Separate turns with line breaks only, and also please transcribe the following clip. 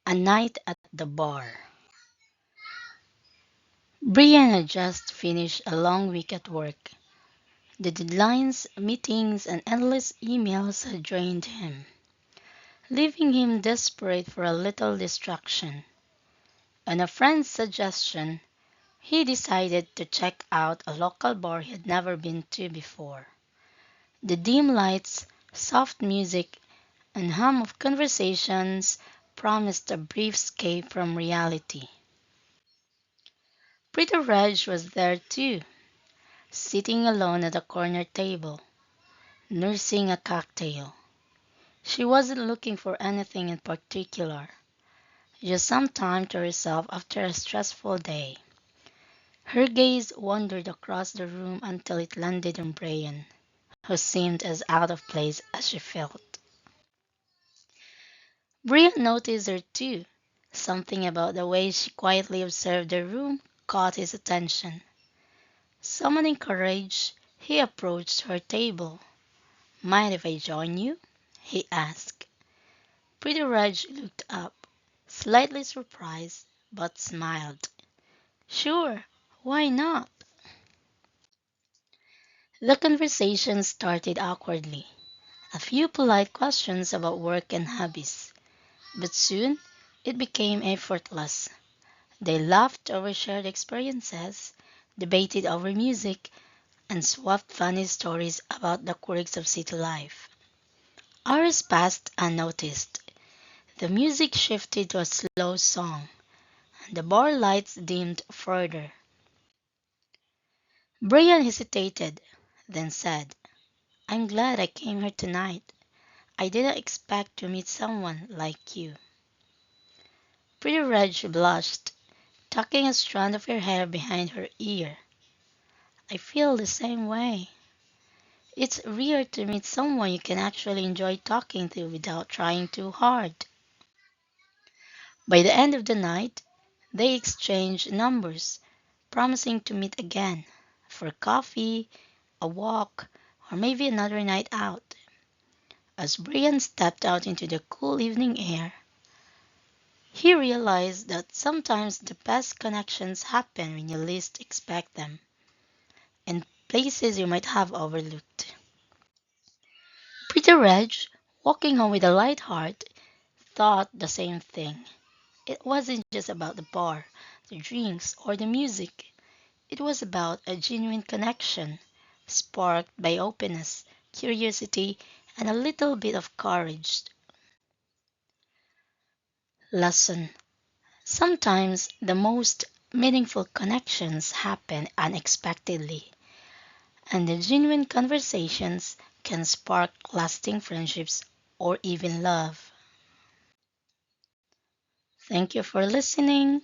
A night at the bar. Brian had just finished a long week at work. The deadlines, meetings, and endless emails had drained him, leaving him desperate for a little distraction. On a friend's suggestion, he decided to check out a local bar he had never been to before. The dim lights, soft music, and hum of conversations promised a brief escape from reality. Pretty Reg was there too, sitting alone at a corner table, nursing a cocktail. She wasn't looking for anything in particular, just some time to herself after a stressful day. Her gaze wandered across the room until it landed on Brian, who seemed as out of place as she felt. Brian noticed her too. Something about the way she quietly observed the room caught his attention. Summoning courage, he approached her table. "Mind if I join you?" he asked. Pretty Reg looked up, slightly surprised, but smiled. "Sure, why not?" The conversation started awkwardly. A few polite questions about work and hobbies, but soon it became effortless. They laughed over shared experiences, debated over music, and swapped funny stories about the quirks of city life. Hours passed unnoticed. The music shifted to a slow song, and the bar lights dimmed further. Brian hesitated, then said, "I'm glad I came here tonight. I didn't expect to meet someone like you." Pretty Reg blushed, tucking a strand of her hair behind her ear. "I feel the same way. It's rare to meet someone you can actually enjoy talking to without trying too hard." By the end of the night, they exchanged numbers, promising to meet again for coffee, a walk, or maybe another night out. As Brian stepped out into the cool evening air, he realized that sometimes the best connections happen when you least expect them, in places you might have overlooked. Peter Reg, walking home with a light heart, thought the same thing. It wasn't just about the bar, the drinks, or the music. It was about a genuine connection, sparked by openness, curiosity, and a little bit of courage. Lesson: sometimes the most meaningful connections happen unexpectedly, and the genuine conversations can spark lasting friendships or even love. Thank you for listening.